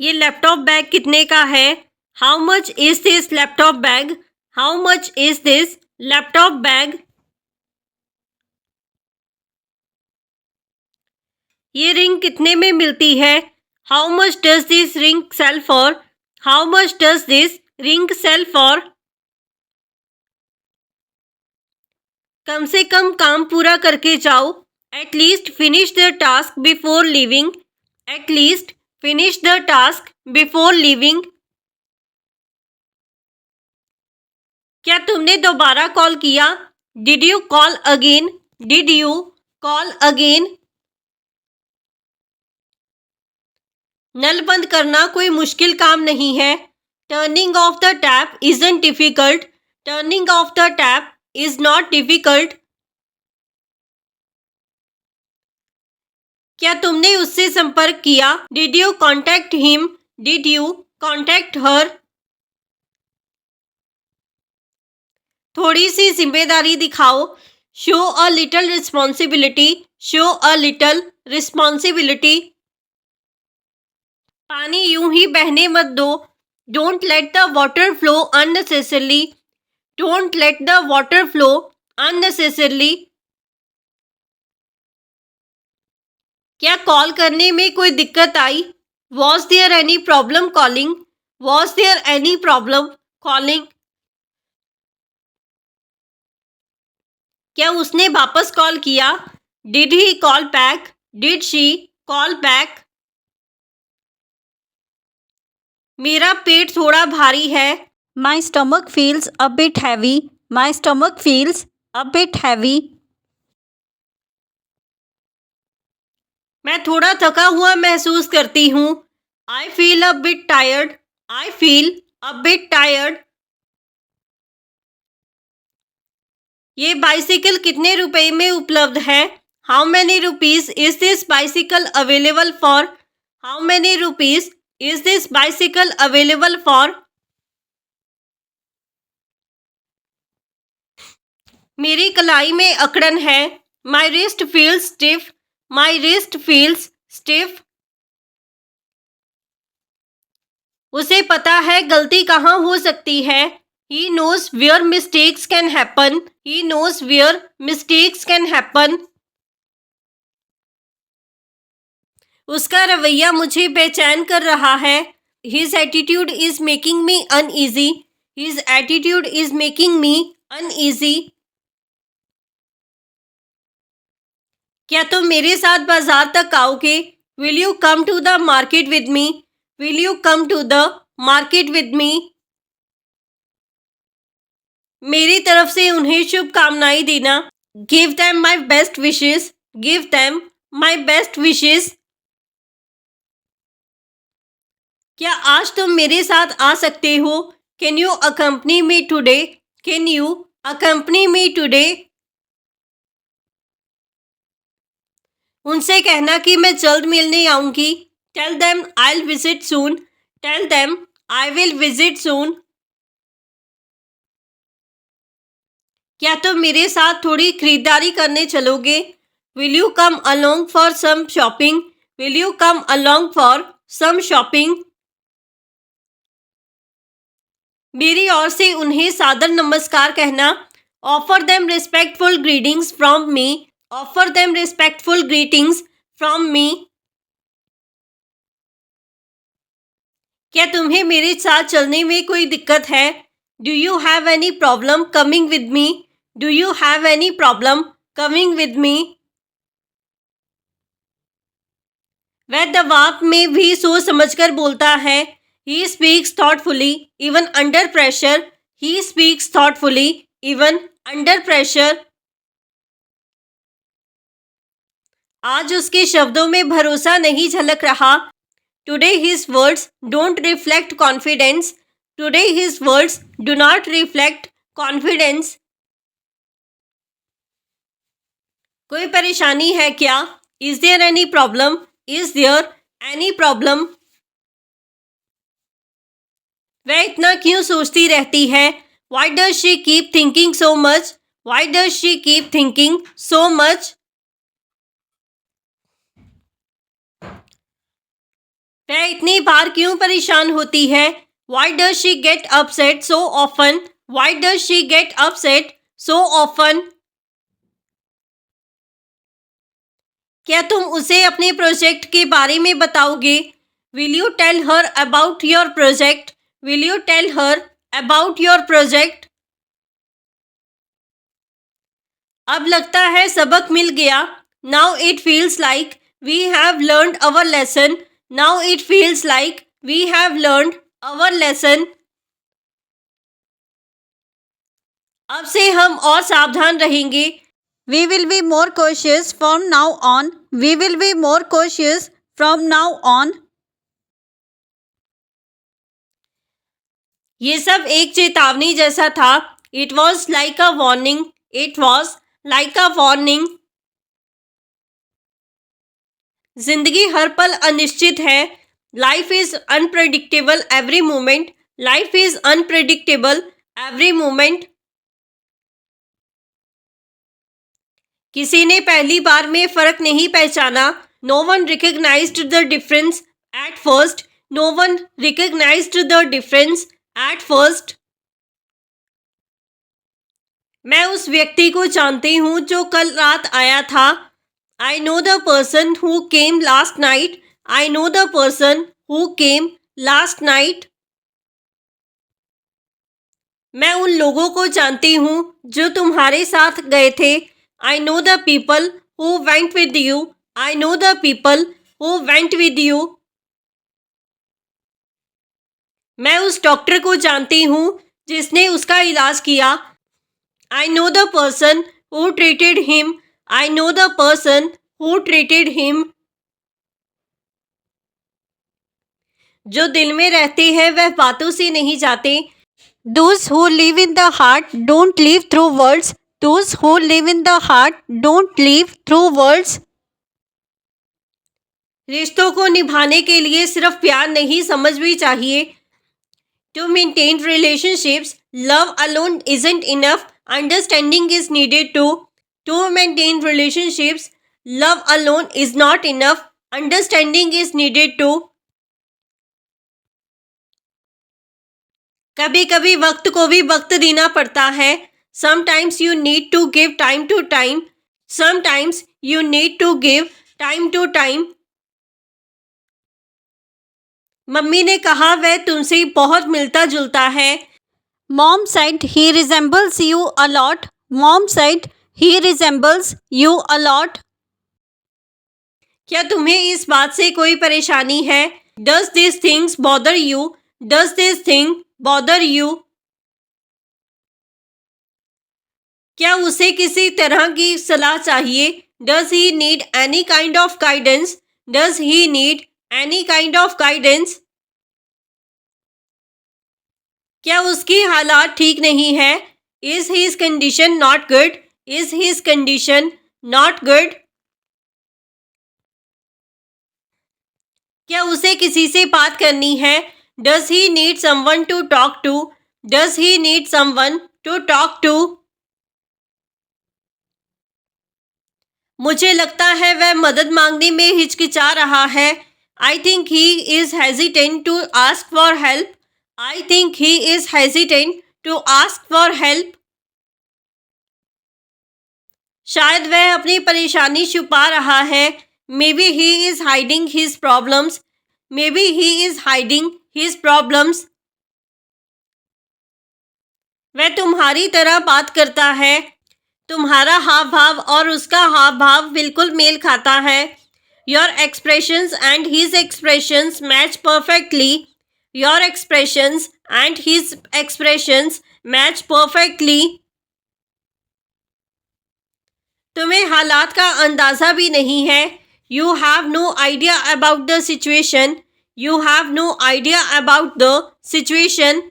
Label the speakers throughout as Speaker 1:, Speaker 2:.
Speaker 1: ये laptop bag कितने का है? How much is this laptop bag? How much is this laptop bag? ये रिंग कितने में मिलती है? How much does this ring sell for? How much does this ring sell for? कम से कम काम पूरा करके जाओ। At least finish the task before leaving. At least finish the task before leaving. क्या तुमने दोबारा कॉल किया? Did you call again? Did you call again? नल बंद करना कोई मुश्किल काम नहीं है। Turning off the tap isn't difficult. Turning off the tap is not difficult. क्या तुमने उससे संपर्क किया? Did you contact him? Did you contact her? थोड़ी सी जिम्मेदारी दिखाओ। Show a little responsibility. Show a little responsibility. पानी यूं ही बहने मत दो। Don't let the water flow unnecessarily. Don't let the water flow unnecessarily. क्या कॉल करने में कोई दिक्कत आई? Was there any problem calling? Was there any problem calling? क्या उसने वापस कॉल किया? Did he call back? Did she call back? मेरा पेट थोड़ा भारी है। My stomach feels a bit heavy. My stomach feels a bit heavy. मैं थोड़ा थका हुआ महसूस करती हूँ। I feel a bit tired. I feel a bit tired. ये बाइसिकल कितने रुपए में उपलब्ध है? How many rupees is this bicycle available for? How many rupees is this bicycle available for? मेरी कलाई में अकड़न है। My wrist feels stiff. My wrist feels stiff. उसे पता है गलती कहाँ हो सकती है। He knows where mistakes can happen. He knows where mistakes can happen. उसका रवैया मुझे बेचैन कर रहा है। His attitude is making me uneasy. His attitude is making me uneasy. क्या तुम मेरे साथ बाजार तक आओगे? Will you come to the market with me? Will you come to the market with me? मेरी तरफ से उन्हें शुभकामनाएं देना। Give them my best wishes. Give them my best wishes. क्या आज तुम मेरे साथ आ सकते हो? Can you accompany me today? Can you accompany me today? उनसे कहना कि मैं जल्द मिलने आऊंगी। Tell them I will visit soon. Tell them I will visit soon. क्या तुम मेरे साथ थोड़ी खरीदारी करने चलोगे? Will you come along for some shopping? Will you come along for some shopping? मेरी ओर से उन्हें सादर नमस्कार कहना। Offer them respectful greetings from me. Offer them respectful greetings from me. क्या तुम्हें मेरे साथ चलने में कोई दिक्कत है? Do you have any problem coming with me? Do you have any problem coming with me? वह दबाव में भी सोच समझकर बोलता है। He speaks thoughtfully even under pressure. He speaks thoughtfully even under pressure. आज उसके शब्दों में भरोसा नहीं झलक रहा। Today his words don't reflect confidence. Today his words do not reflect confidence. कोई परेशानी है क्या? Is there any problem? Is there any problem? वह इतना क्यों सोचती रहती है? Why does she keep thinking so much? Why does she keep thinking so much? वह इतनी बार क्यों परेशान होती है? Why does she get upset so often? Why does she get upset so often? क्या तुम उसे अपने प्रोजेक्ट के बारे में बताओगे? Will you tell her about your project? Will you tell her about your project? अब लगता है सबक मिल गया. Now it feels like we have learned our lesson. Now it feels like we have learned our lesson. अब से हम और सावधान रहेंगे. We will be more cautious from now on. We will be more cautious from now on. ये सब एक चेतावनी जैसा था. It was like a warning. It was like a warning. जिंदगी हर पल अनिश्चित है. Life is unpredictable every moment. Life is unpredictable every moment. किसी ने पहली बार में फर्क नहीं पहचाना. No one recognized the difference at first. No one recognized the difference at first. मैं उस व्यक्ति को जानती हूँ जो कल रात आया था. I know the person who came last night. I know the person who came last night. मैं उन लोगों को जानती हूँ जो तुम्हारे साथ गए थे. I know the people who went with you. I know the people who went with you. मैं उस डॉक्टर को जानती हूँ जिसने उसका इलाज किया. I know the person who treated him. I know the person who treated him. जो दिल में रहते हैं वह बातों से नहीं जाते. Those who live in the heart don't live through words. Those who live in the heart don't live through words. रिश्तों को निभाने के लिए सिर्फ प्यार नहीं, समझ भी चाहिए. To maintain relationships, love alone isn't enough. Understanding is needed too. To maintain relationships, love alone is not enough. Understanding is needed too. कभी कभी वक्त को भी वक्त देना पड़ता है. Sometimes you need to give time to time. Sometimes you need to give time to time. Mummy ने कहा वह तुमसे बहुत मिलता जुलता है. Mom said he resembles you a lot. Mom said he resembles you a lot. क्या तुम्हें इस बात से कोई परेशानी है? Does these things bother you? Does this thing bother you? क्या उसे किसी तरह की सलाह चाहिए? Does he need any kind of guidance? Does he need any kind of guidance? क्या उसकी हालात ठीक नहीं है? Is his condition not good? Is his condition not good? क्या उसे किसी से बात करनी है? Does he need someone to talk to? Does he need someone to talk to? मुझे लगता है वह मदद मांगने में हिचकिचा रहा है. I think he is hesitant to ask for help. I think he is hesitant to ask for help. शायद वह अपनी परेशानी छुपा रहा है. Maybe he is hiding his problems. Maybe he is hiding his problems. वह तुम्हारी तरह बात करता है. तुम्हारा हाव भाव और उसका हाव भाव बिल्कुल मेल खाता है. Your expressions and his expressions match perfectly. Your expressions and his expressions match perfectly. तुम्हें हालात का अंदाज़ा भी नहीं है. You have no idea about the situation. You have no idea about the situation.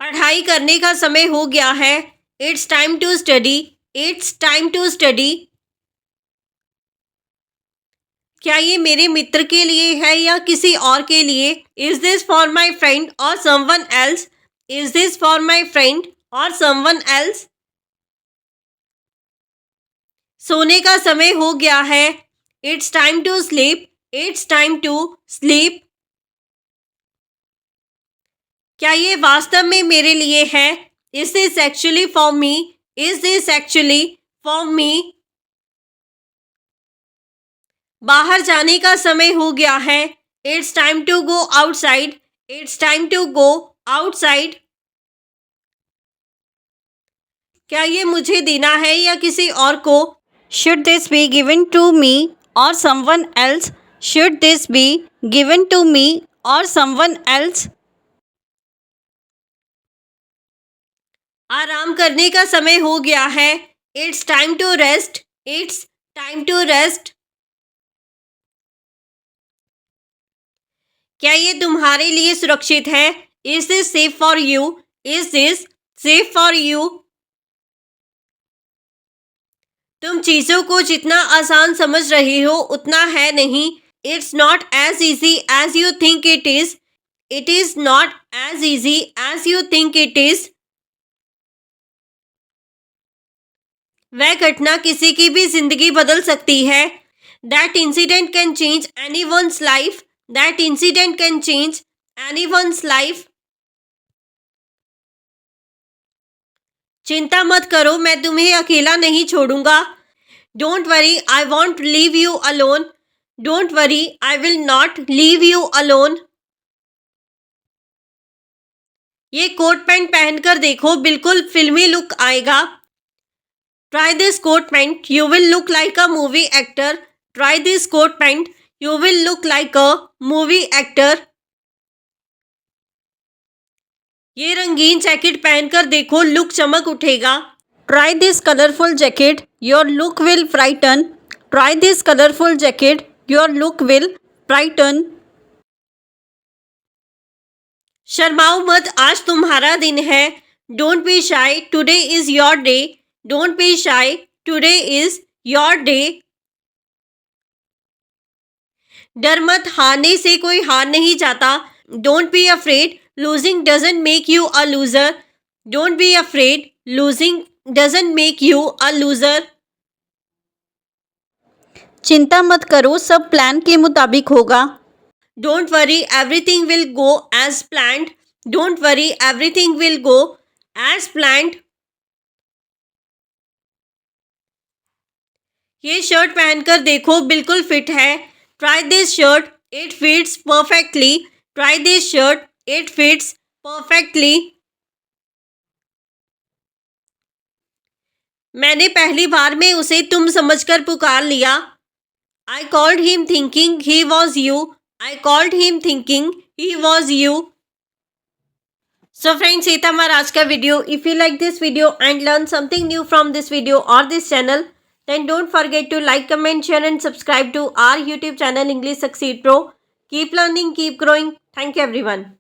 Speaker 1: पढ़ाई करने का समय हो गया है. It's time to study. It's time to study. क्या ये मेरे मित्र के लिए है या किसी और के लिए? Is this for my friend or someone else? Is this for my friend or someone else? सोने का समय हो गया है. It's time to sleep. It's time to sleep. क्या ये वास्तव में मेरे लिए है? Is this actually for me? Is this actually for me? बाहर जाने का समय हो गया है. It's time to go outside. It's time to go outside. क्या ये मुझे देना है या किसी और को? Should this be given to me or someone else? Should this be given to me or someone else? आराम करने का समय हो गया है. It's time to rest. It's time to rest. क्या ये तुम्हारे लिए सुरक्षित है? Is this safe for you? Is this safe for you? तुम चीज़ों को जितना आसान समझ रहे हो उतना है नहीं. It's not as easy as you think it is. It is not as easy as you think it is. वह घटना किसी की भी जिंदगी बदल सकती है. That incident can change anyone's life. That incident can change anyone's life. चिंता मत करो, मैं तुम्हें अकेला नहीं छोड़ूंगा. Don't worry, I won't leave you alone. Don't worry, I will not leave you alone. ये कोट पैंट पहनकर देखो, बिल्कुल फिल्मी लुक आएगा. Try this coat pant, you will look like a movie actor. Try this coat pant, you will look like a movie actor. ये रंगीन jacket पहनकर देखो, लुक चमक उठेगा. Try this colorful jacket, your look will brighten. Try this colorful jacket, your look will brighten. शर्माओ मत, आज तुम्हारा दिन है. Don't be shy, today is your day. Don't be shy, today is your day. डर मत, हारने से कोई हार नहीं जाता. Don't be afraid, losing doesn't make you a loser. Don't be afraid, losing doesn't make you a loser. चिंता मत करो, सब प्लान के मुताबिक होगा. Don't worry, everything will go as planned. Don't worry, everything will go as planned. ये shirt पहनकर देखो, बिल्कुल फिट है. Try this shirt, it fits perfectly. Try this shirt, it fits perfectly. मैंने पहली बार में उसे तुम समझकर पुकार लिया. I called him thinking he was you. I called him thinking he was you. So friends, ये था हमारा आज का video. If you like this video and learn something new from this video or this channel, then don't forget to like, comment, share and subscribe to our YouTube channel English Succeed Pro. Keep learning, keep growing. Thank you everyone.